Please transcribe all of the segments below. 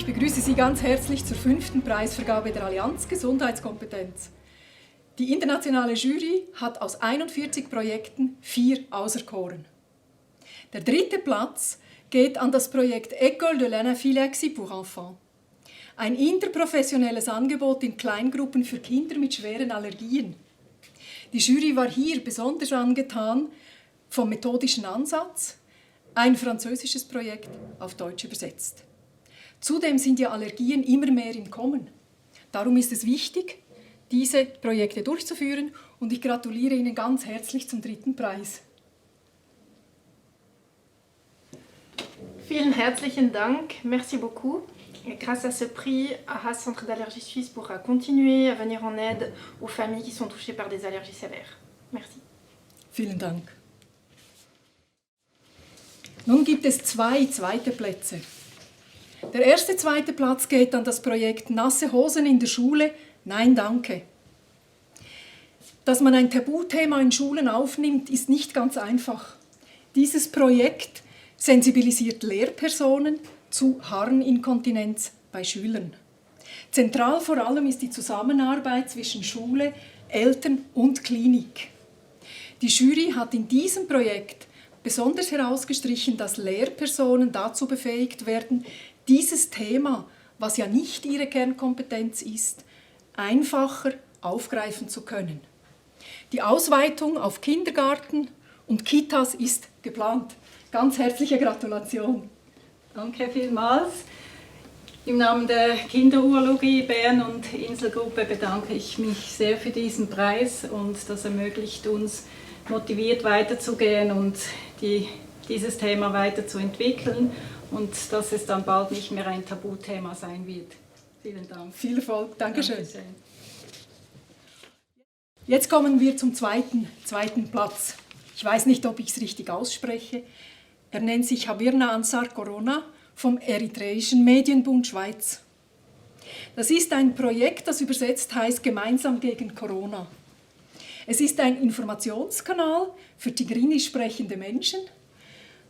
Ich begrüße Sie ganz herzlich zur 5. Preisvergabe der Allianz Gesundheitskompetenz. Die internationale Jury hat aus 41 Projekten 4 auserkoren. Der 3. Platz geht an das Projekt École de l'Anaphylaxie pour Enfants. Ein interprofessionelles Angebot in Kleingruppen für Kinder mit schweren Allergien. Die Jury war hier besonders angetan vom methodischen Ansatz, ein französisches Projekt auf Deutsch übersetzt. Zudem sind ja Allergien immer mehr im Kommen. Darum ist es wichtig, diese Projekte durchzuführen und ich gratuliere Ihnen ganz herzlich zum 3. Preis. Vielen herzlichen Dank, merci beaucoup. Grâce à ce prix, AHA Centre d'Allergie Suisse pourra continuer à venir en aide aux familles qui sont touchées par des allergies sévères. Merci. Vielen Dank. Nun gibt es 2 zweite Plätze. Der erste zweite Platz geht an das Projekt Nasse Hosen in der Schule. Nein, danke. Dass man ein Tabuthema in Schulen aufnimmt, ist nicht ganz einfach. Dieses Projekt sensibilisiert Lehrpersonen zu Harninkontinenz bei Schülern. Zentral vor allem ist die Zusammenarbeit zwischen Schule, Eltern und Klinik. Die Jury hat in diesem Projekt besonders herausgestrichen, dass Lehrpersonen dazu befähigt werden, dieses Thema, was ja nicht ihre Kernkompetenz ist, einfacher aufgreifen zu können. Die Ausweitung auf Kindergarten und Kitas ist geplant. Ganz herzliche Gratulation. Danke vielmals. Im Namen der Kinderurologie Bern und Inselgruppe bedanke ich mich sehr für diesen Preis und das ermöglicht uns, motiviert weiterzugehen und dieses Thema weiterzuentwickeln und dass es dann bald nicht mehr ein Tabuthema sein wird. Vielen Dank. Viel Erfolg. Dankeschön. Dankeschön. Jetzt kommen wir zum zweiten Platz. Ich weiß nicht, ob ich es richtig ausspreche. Er nennt sich Habirna Ansar Corona vom Eritreischen Medienbund Schweiz. Das ist ein Projekt, das übersetzt heißt Gemeinsam gegen Corona. Es ist ein Informationskanal für tigrinisch sprechende Menschen,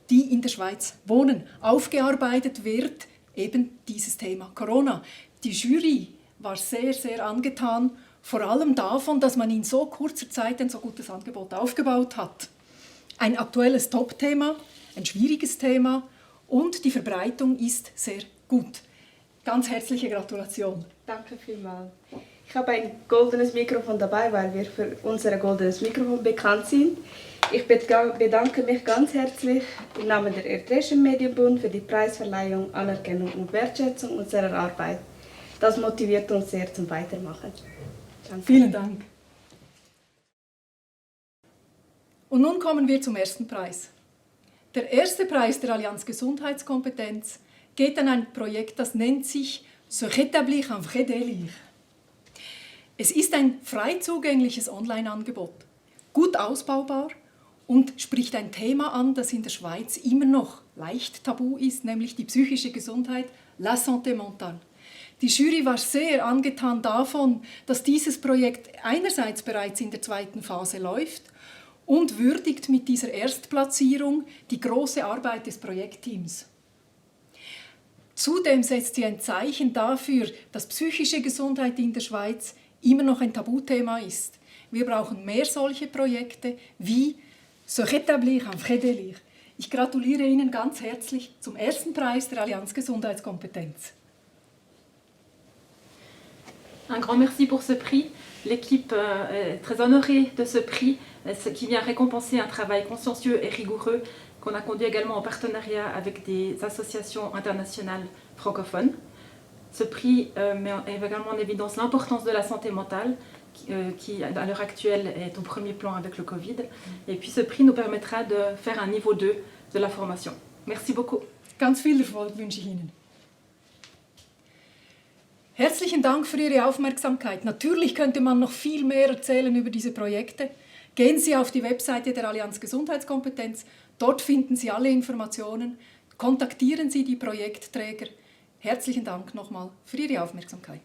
die in der Schweiz wohnen. Aufgearbeitet wird eben dieses Thema Corona. Die Jury war sehr, sehr angetan, vor allem davon, dass man in so kurzer Zeit ein so gutes Angebot aufgebaut hat. Ein aktuelles Top-Thema, ein schwieriges Thema und die Verbreitung ist sehr gut. Ganz herzliche Gratulation. Danke vielmals. Ich habe ein goldenes Mikrofon dabei, weil wir für unser goldenes Mikrofon bekannt sind. Ich bedanke mich ganz herzlich im Namen der Eritreischen Medienbund für die Preisverleihung, Anerkennung und Wertschätzung unserer Arbeit. Das motiviert uns sehr zum Weitermachen. Danke. Vielen Dank. Und nun kommen wir zum ersten Preis. Der erste Preis der Allianz Gesundheitskompetenz geht an ein Projekt, das nennt sich «Se rétablir un vrai délire». Es ist ein frei zugängliches Online-Angebot, gut ausbaubar und spricht ein Thema an, das in der Schweiz immer noch leicht tabu ist, nämlich die psychische Gesundheit, la santé mentale. Die Jury war sehr angetan davon, dass dieses Projekt einerseits bereits in der 2. Phase läuft und würdigt mit dieser Erstplatzierung die große Arbeit des Projektteams. Zudem setzt sie ein Zeichen dafür, dass psychische Gesundheit in der Schweiz immer noch ein Tabuthema ist. Wir brauchen mehr solche Projekte wie «Se rétablir un vrai délire». Ich gratuliere Ihnen ganz herzlich zum ersten Preis der Allianz Gesundheitskompetenz. Un grand merci pour ce prix. L'équipe est très honorée de ce prix qui vient récompenser un travail consciencieux et rigoureux qu'on a conduit également en partenariat avec des associations internationales francophones. Ce prix met également en évidence l'importance de la santé mentale qui à l'heure actuelle est au premier plan avec le Covid. Et puis ce prix nous permettra de faire un niveau 2 de la formation. Merci beaucoup. Ganz viel Erfolg wünsche ich Ihnen. Herzlichen Dank für Ihre Aufmerksamkeit. Natürlich könnte man noch viel mehr erzählen über diese Projekte. Gehen Sie auf die Webseite der Allianz Gesundheitskompetenz. Dort finden Sie alle Informationen. Kontaktieren Sie die Projektträger. Herzlichen Dank nochmal für Ihre Aufmerksamkeit.